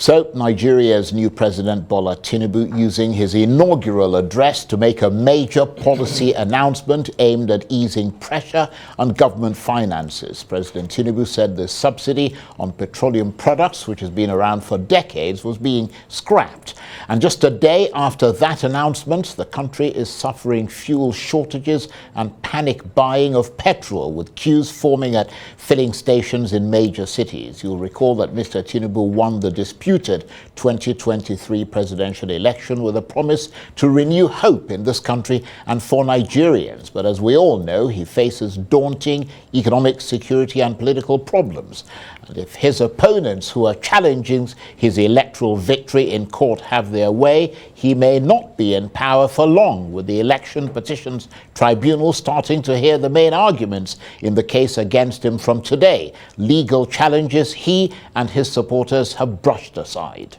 So, Nigeria's new President Bola Tinubu using his inaugural address to make a major policy announcement aimed at easing pressure on government finances. President Tinubu said the subsidy on petroleum products, which has been around for decades, was being scrapped. And just a day after that announcement, the country is suffering fuel shortages and panic buying of petrol, with queues forming at filling stations in major cities. You'll recall that Mr. Tinubu won the disputed 2023 presidential election with a promise to renew hope in this country and for Nigerians. But as we all know, he faces daunting economic, security and political problems. And if his opponents who are challenging his electoral victory in court have their way, he may not be in power for long, with the Election Petitions Tribunal starting to hear the main arguments in the case against him from today. Legal challenges he and his supporters have brushed aside.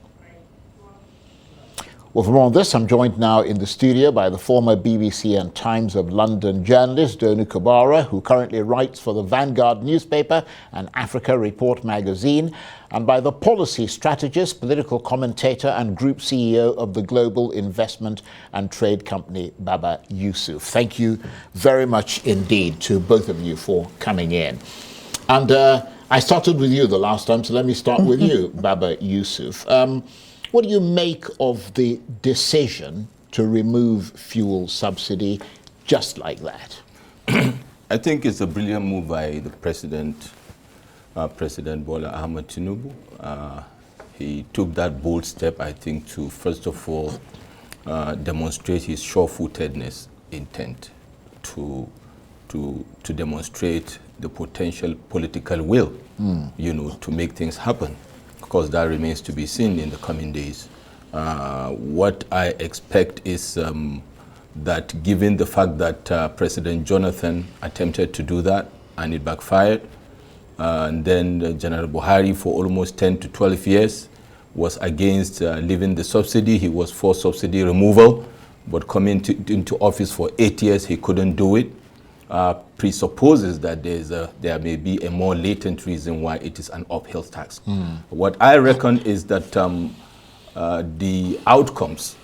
Well, for more on this, I'm joined now in the studio by the former BBC and Times of London journalist, Donu Kogbara, who currently writes for the Vanguard newspaper and Africa Report magazine, and by the policy strategist, political commentator and group CEO of the global investment and trade company, Baba Yusuf. Thank you very much indeed to both of you for coming in. And I started with you the last time, so let me start with you, Baba Yusuf. What do you make of the decision to remove fuel subsidy just like that? I think it's a brilliant move by the President Bola Ahmed Tinubu. He took that bold step, I think, to first of all demonstrate his sure-footedness intent, to demonstrate the potential political will, to make things happen. Of course, that remains to be seen in the coming days. What I expect is that given the fact that President Jonathan attempted to do that and it backfired, and then General Buhari for almost 10 to 12 years was against leaving the subsidy. He was for subsidy removal, but coming into office for 8 years, he couldn't do it. Presupposes that there may be a more latent reason why it is an uphill task. What I reckon is that the outcomes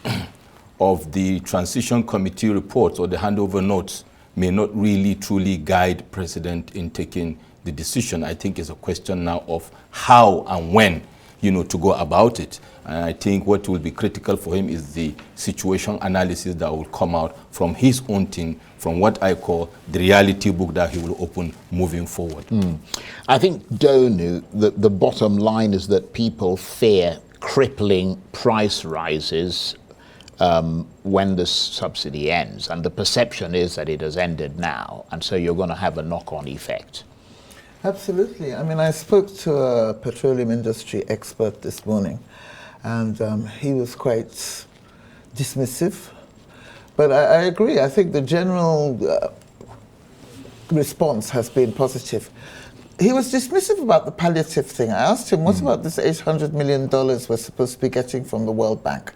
of the transition committee reports or the handover notes may not really truly guide President in taking the decision. I think it's a question now of how and when to go about it. And I think what will be critical for him is the situation analysis that will come out from his own team, from what I call the reality book that he will open moving forward. I think, Donu, the bottom line is that people fear crippling price rises when this subsidy ends. And the perception is that it has ended now. And so you're going to have a knock-on effect. Absolutely. I mean, I spoke to a petroleum industry expert this morning, and he was quite dismissive. But I agree. I think the general response has been positive. He was dismissive about the palliative thing. I asked him, what about this $800 million we're supposed to be getting from the World Bank?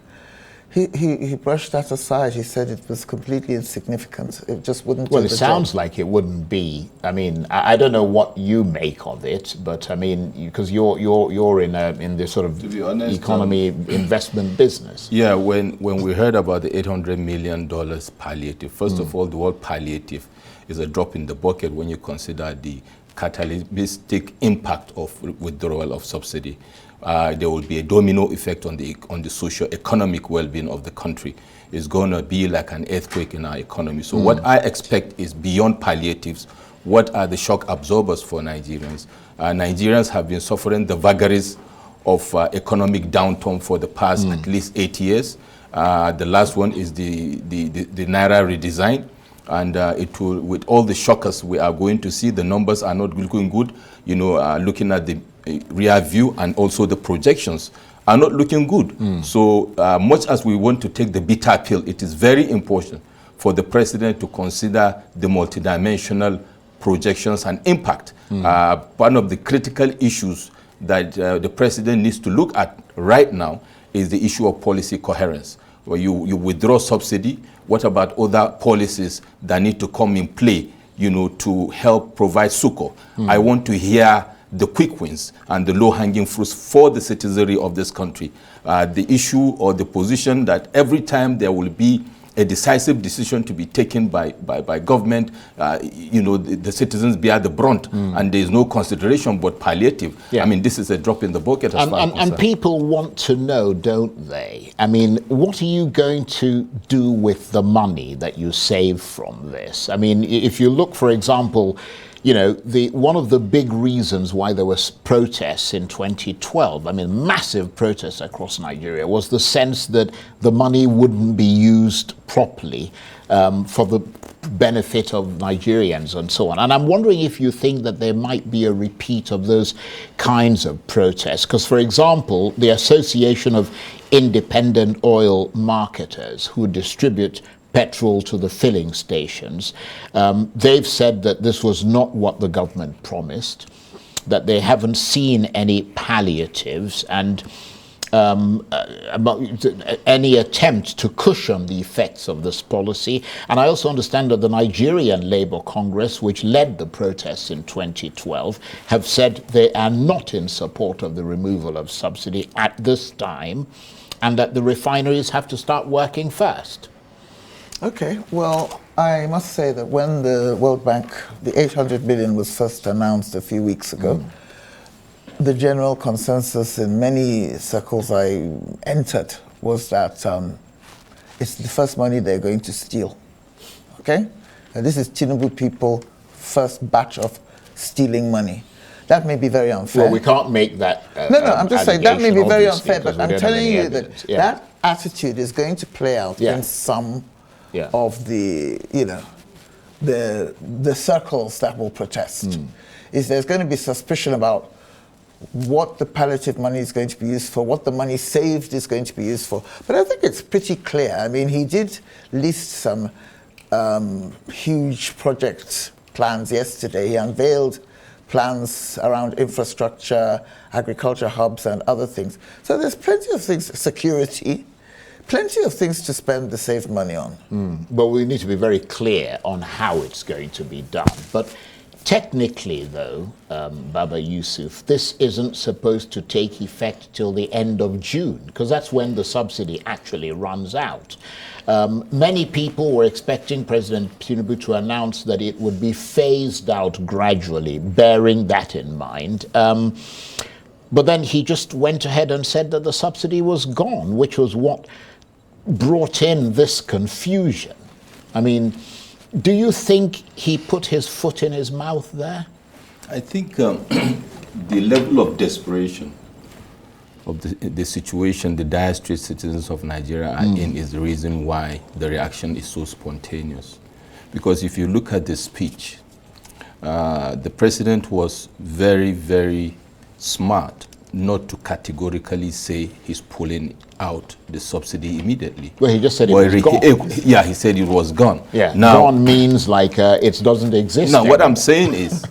He brushed that aside. He said it was completely insignificant. It just wouldn't. Well, it sounds like it wouldn't be. I mean, I don't know what you make of it, but I mean, because you're in this sort of, to be honest, economy investment business. Yeah, when we heard about the $800 million palliative, first of all, the word palliative is a drop in the bucket when you consider the catalytic impact of withdrawal of subsidy. There will be a domino effect on the socio-economic well-being of the country. It's going to be like an earthquake in our economy. So what I expect is beyond palliatives, what are the shock absorbers for Nigerians? Nigerians have been suffering the vagaries of economic downturn for the past at least 8 years. The last one is the Naira redesign. And it will, with all the shockers we are going to see, the numbers are not looking good. Looking at the rear view and also the projections are not looking good. So much as we want to take the bitter pill, it is very important for the president to consider the multidimensional projections and impact. One of the critical issues that the president needs to look at right now is the issue of policy coherence. Where you withdraw subsidy, what about other policies that need to come in play, to help provide succor? I want to hear the quick wins and the low-hanging fruits for the citizenry of this country. The issue or the position that every time there will be a decisive decision to be taken by government, the citizens bear the brunt, and there is no consideration but palliative. Yeah. I mean, this is a drop in the bucket as far as concerned. And people want to know, don't they? I mean, what are you going to do with the money that you save from this? I mean, if you look, for example, one of the big reasons why there was protests in 2012, I mean, massive protests across Nigeria, was the sense that the money wouldn't be used properly for the benefit of Nigerians and so on. And I'm wondering if you think that there might be a repeat of those kinds of protests. Because, for example, the Association of Independent Oil Marketers, who distribute petrol to the filling stations, they've said that this was not what the government promised, that they haven't seen any palliatives and any attempt to cushion the effects of this policy. And I also understand that the Nigerian Labour Congress, which led the protests in 2012, have said they are not in support of the removal of subsidy at this time, and that the refineries have to start working first. Okay, well, I must say that when the World Bank, the 800 billion was first announced a few weeks ago, the general consensus in many circles I entered was that it's the first money they're going to steal, okay? And this is Tinubu people first batch of stealing money. That may be very unfair. Well, we can't make that No, I'm just saying that may be very unfair, but I'm telling you evidence. that that attitude is going to play out in some of the, the circles that will protest. Is there's going to be suspicion about what the palliative money is going to be used for, what the money saved is going to be used for. But I think it's pretty clear. I mean, he did list some huge project plans yesterday. He unveiled plans around infrastructure, agriculture hubs, and other things. So there's plenty of things, security, plenty of things to spend the saved money on. But we need to be very clear on how it's going to be done. But technically, though, Baba Yusuf, this isn't supposed to take effect till the end of June, because that's when the subsidy actually runs out. Many people were expecting President Tinubu to announce that it would be phased out gradually, bearing that in mind. But then he just went ahead and said that the subsidy was gone, which was what brought in this confusion. I mean, do you think he put his foot in his mouth there? I think the level of desperation of the situation the dire straits citizens of Nigeria are in is the reason why the reaction is so spontaneous. Because if you look at the speech, the president was very, very smart not to categorically say he's pulling out the subsidy immediately. Well, he just said it was gone. Yeah, he said it was gone. Yeah, now, gone means like it doesn't exist Now, anymore. what I'm saying is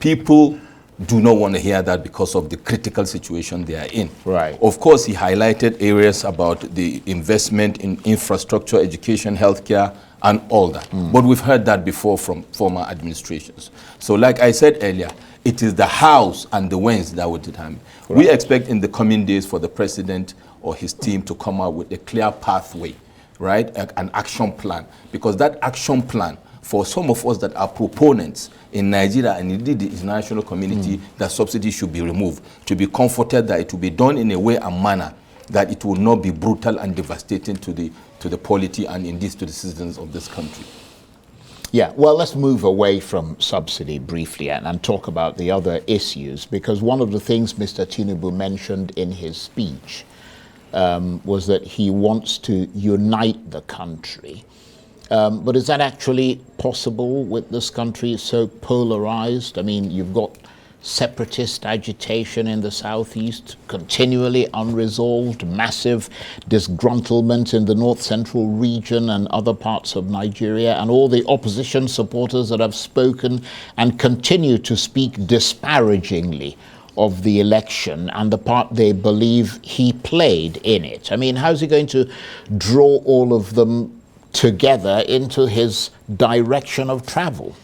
people do not want to hear that because of the critical situation they are in. Right. Of course, he highlighted areas about the investment in infrastructure, education, healthcare, and all that. But we've heard that before from former administrations. So like I said earlier, it is the hows and the whens that will determine. Right. We expect in the coming days for the president or his team to come out with a clear pathway, right? An action plan. Because that action plan, for some of us that are proponents in Nigeria and indeed the international community, that subsidy should be removed, to be comforted that it will be done in a way and manner that it will not be brutal and devastating to the polity and indeed to the citizens of this country. Yeah, well, let's move away from subsidy briefly and talk about the other issues, because one of the things Mr. Tinubu mentioned in his speech was that he wants to unite the country. But is that actually possible with this country so polarized? I mean, you've got separatist agitation in the southeast, continually unresolved, massive disgruntlement in the north central region and other parts of Nigeria, and all the opposition supporters that have spoken and continue to speak disparagingly of the election and the part they believe he played in it. I mean, how's he going to draw all of them together into his direction of travel?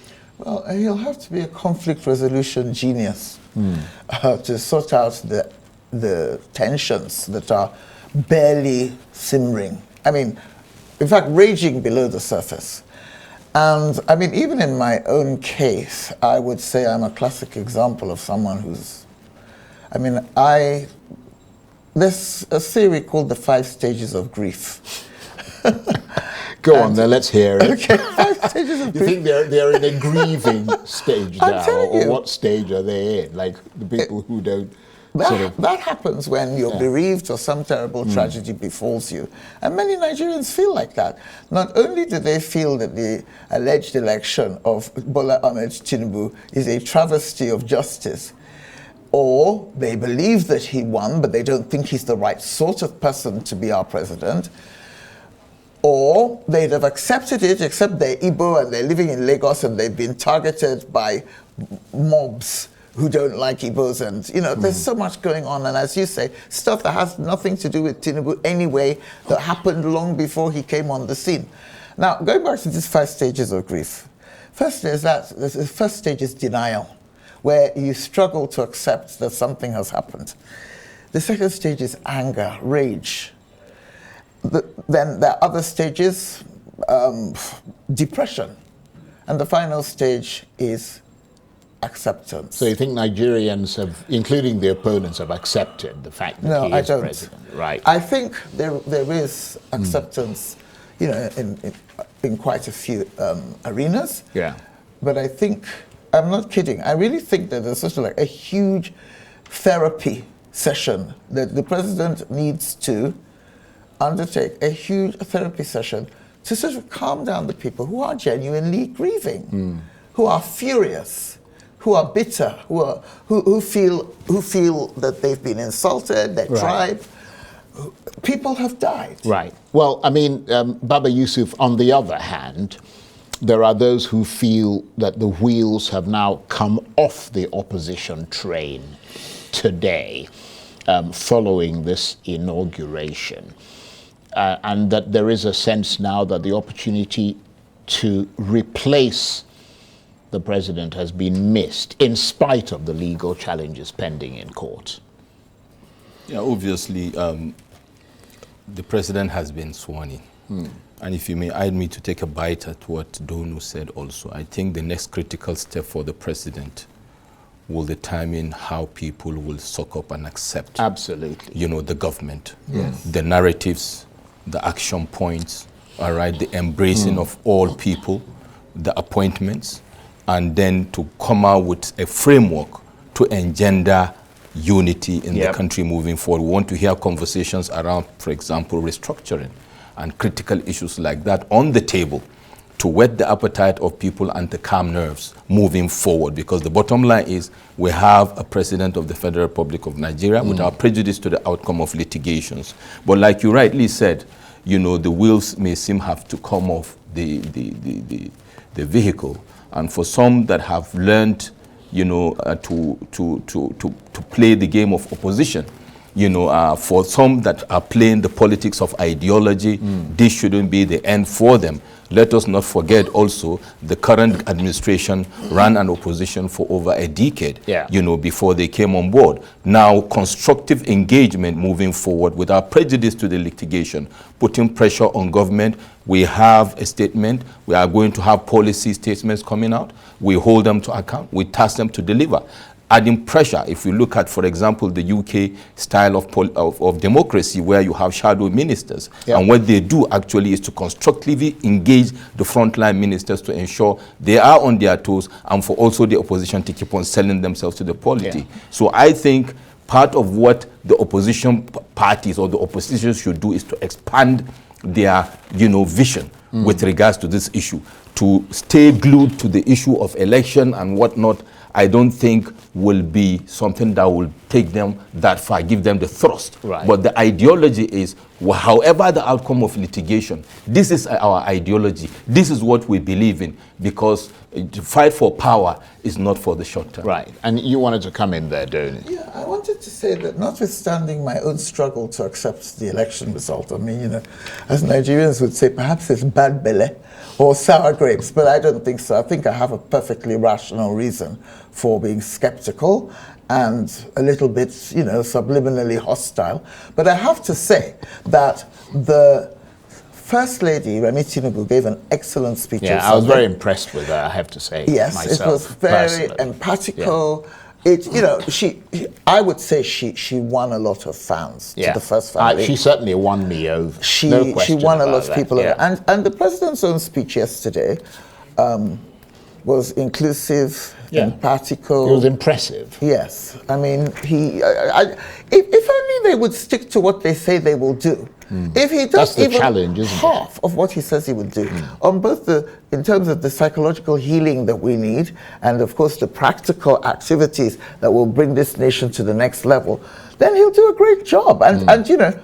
Well, he'll have to be a conflict resolution genius to sort out the tensions that are barely simmering. I mean, in fact, raging below the surface. And I mean, even in my own case, I would say I'm a classic example of someone who's, I mean, there's a theory called the 5 stages of grief. Go on then, let's hear it. Okay, 5 stages of grief. You think they're in a grieving stage I'm now, telling or you. what stage are they in? Like the people who don't sort of... That happens when you're bereaved or some terrible tragedy befalls you. And many Nigerians feel like that. Not only do they feel that the alleged election of Bola Ahmed Tinubu is a travesty of justice, or they believe that he won, but they don't think he's the right sort of person to be our president, or they'd have accepted it, except they're Igbo and they're living in Lagos and they've been targeted by mobs who don't like Igbos, and there's so much going on, and as you say, stuff that has nothing to do with Tinubu anyway, that happened long before he came on the scene. Now, going back to these 5 stages of grief, first the first stage is denial, where you struggle to accept that something has happened. The second stage is anger, rage. Then there are other stages, depression, and the final stage is acceptance. So you think Nigerians have, including the opponents, have accepted the fact that he is president? Right. I think there is acceptance, in quite a few arenas. Yeah. But I think, I'm not kidding, I really think that there's sort of like a huge therapy session that the president needs to undertake, a huge therapy session to sort of calm down the people who are genuinely grieving, who are furious, who are bitter, who feel that they've been insulted, their tribe. People have died. Right. Well, I mean, Baba Yusuf, on the other hand, there are those who feel that the wheels have now come off the opposition train today, following this inauguration, and that there is a sense now that the opportunity to replace the president has been missed in spite of the legal challenges pending in court. Yeah, obviously, the president has been sworn in. And if you may aid me to take a bite at what Donu said also, I think the next critical step for the president will determine how people will suck up and accept, Absolutely. The government, Yes. the narratives, the action points, all right, the embracing of all people, the appointments, and then to come out with a framework to engender unity in the country moving forward. We want to hear conversations around, for example, restructuring and critical issues like that on the table to whet the appetite of people and to calm nerves moving forward. Because the bottom line is we have a president of the Federal Republic of Nigeria without prejudice to the outcome of litigations. But like you rightly said, the wheels may seem have to come off the vehicle. And for some that have learned, to play the game of opposition, for some that are playing the politics of ideology, this shouldn't be the end for them. Let us not forget also the current administration ran an opposition for over a decade, before they came on board. Now, constructive engagement moving forward without prejudice to the litigation, putting pressure on government. We have a statement. We are going to have policy statements coming out. We hold them to account. We task them to deliver. Adding pressure, if we look at, for example, the UK style of democracy, where you have shadow ministers, and what they do actually is to constructively engage the frontline ministers to ensure they are on their toes, and for also the opposition to keep on selling themselves to the polity. So I think part of what the opposition parties or the opposition should do is to expand their vision with regards to this issue. To stay glued to the issue of election and whatnot, I don't think will be something that will take them that far, give them the thrust. Right. But the ideology is, however the outcome of litigation, this is our ideology. This is what we believe in, because to fight for power is not for the short term. Right. And you wanted to come in there, Donu. Yeah, I wanted to say that notwithstanding my own struggle to accept the election result, I mean, as Nigerians would say, perhaps it's bad belle or sour grapes, but I don't think so. I think I have a perfectly rational reason for being skeptical and a little bit, subliminally hostile. But I have to say that the First Lady, Remi Tinubu, gave an excellent speech. Yeah, I was very impressed with her, I have to say. Yes, myself, it was very personally. empathical. Yeah. I would say she won a lot of fans to the First Family. She certainly won me over. She question won a about lot of that. people Yeah. over. And the president's own speech yesterday was inclusive, empathical. It was impressive. Yes, I mean, if only they would stick to what they say they will do. If he does That's the even challenge, isn't it? half of what he says he would do, on both in terms of the psychological healing that we need, and of course the practical activities that will bring this nation to the next level, then he'll do a great job. And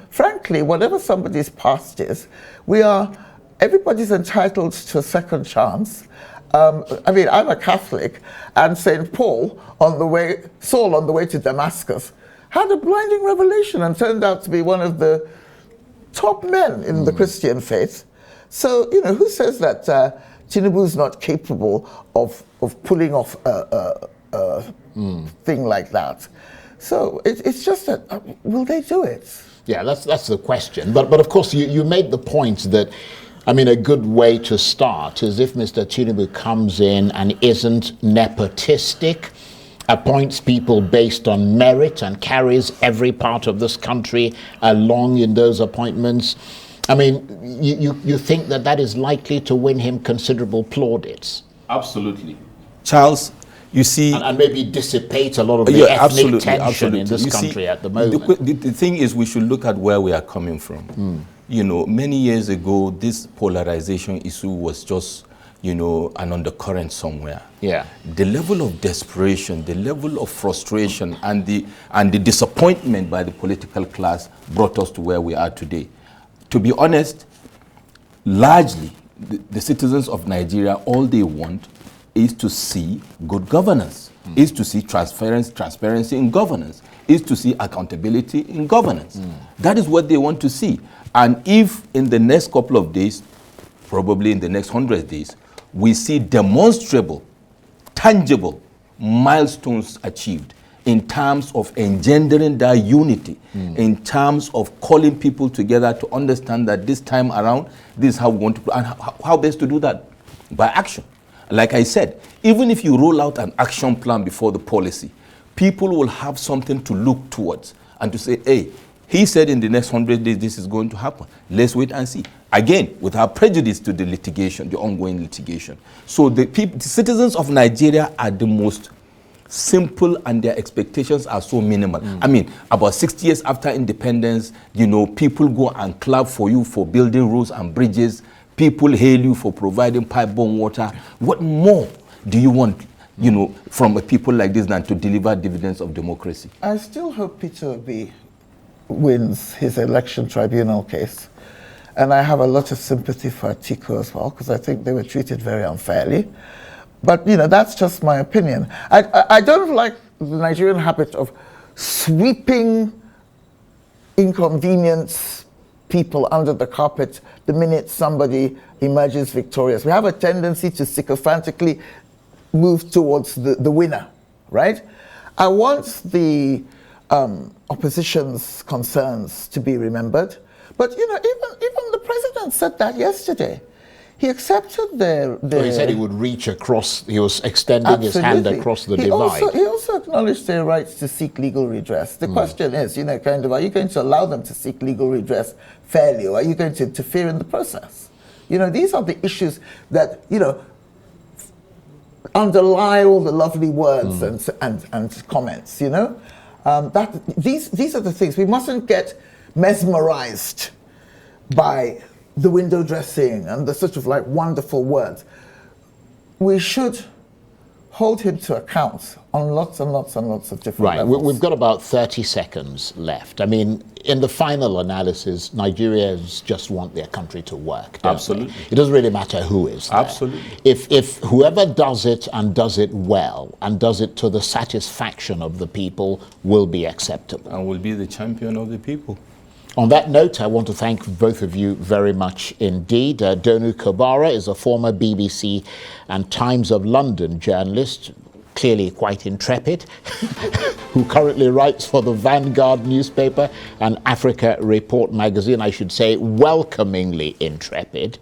frankly, whatever somebody's past is, everybody's entitled to a second chance. I mean, I'm a Catholic, and Saul on the way to Damascus had a blinding revelation and turned out to be one of the top men in the Christian faith. So, who says that Tinubu's not capable of pulling off a thing like that? So it's just that, will they do it? Yeah, that's the question. But of course, you made the point that, I mean, a good way to start is if Mr. Tinubu comes in and isn't nepotistic, appoints people based on merit and carries every part of this country along in those appointments. I mean, you think that is likely to win him considerable plaudits? Absolutely. Charles, you see... And maybe dissipate a lot of the ethnic tension in this country at the moment. The thing is, we should look at where we are coming from. Many years ago, this polarization issue was just, an undercurrent somewhere. Yeah. The level of desperation, the level of frustration, and the disappointment by the political class brought us to where we are today. To be honest, largely, the citizens of Nigeria, all they want is to see good governance, is to see transparency in governance, is to see accountability in governance. That is what they want to see. And if in the next couple of days, probably in the next 100 days, we see demonstrable, tangible milestones achieved in terms of engendering that unity, in terms of calling people together to understand that this time around, this is how we want to, and how best to do that? By action. Like I said, even if you roll out an action plan before the policy, people will have something to look towards and to say, hey, he said in the next 100 days this is going to happen. Let's wait and see. Again, without prejudice to the litigation, the ongoing litigation. So the citizens of Nigeria are the most simple, and their expectations are so minimal. I mean, about 60 years after independence, people go and clap for you for building roads and bridges. People hail you for providing pipe-borne water. What more do you want, from a people like this than to deliver dividends of democracy? I still hope Peter Obi wins his election tribunal case. And I have a lot of sympathy for Atiku as well, because I think they were treated very unfairly. But, that's just my opinion. I don't like the Nigerian habit of sweeping inconvenience people under the carpet the minute somebody emerges victorious. We have a tendency to sycophantically move towards the winner, right? I want the opposition's concerns to be remembered. But, even the president said that yesterday. He accepted their... Well, he said he would reach across, he was extending his hand across the divide. He also acknowledged their rights to seek legal redress. The question is, are you going to allow them to seek legal redress fairly, or are you going to interfere in the process? These are the issues that, underlie all the lovely words and comments, these are the things. We mustn't get mesmerized by the window dressing and the sort of wonderful words. We should hold him to account on lots and lots and lots of different Right. levels. We've got about 30 seconds left. I mean, in the final analysis, Nigerians just want their country to work. Don't Absolutely. they? It doesn't really matter who is there. Absolutely. If whoever does it and does it well and does it to the satisfaction of the people will be acceptable. And will be the champion of the people. On that note, I want to thank both of you very much indeed. Donu Kogbara is a former BBC and Times of London journalist, clearly quite intrepid, who currently writes for the Vanguard newspaper and Africa Report magazine, I should say, welcomingly intrepid,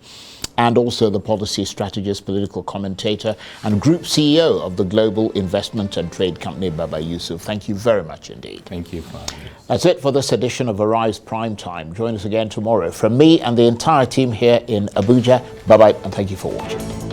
and also the policy strategist, political commentator, and group CEO of the global investment and trade company, Baba Yusuf. Thank you very much indeed. Thank you for having me. That's it for this edition of Arise Prime Time. Join us again tomorrow. From me and the entire team here in Abuja, bye-bye, and thank you for watching.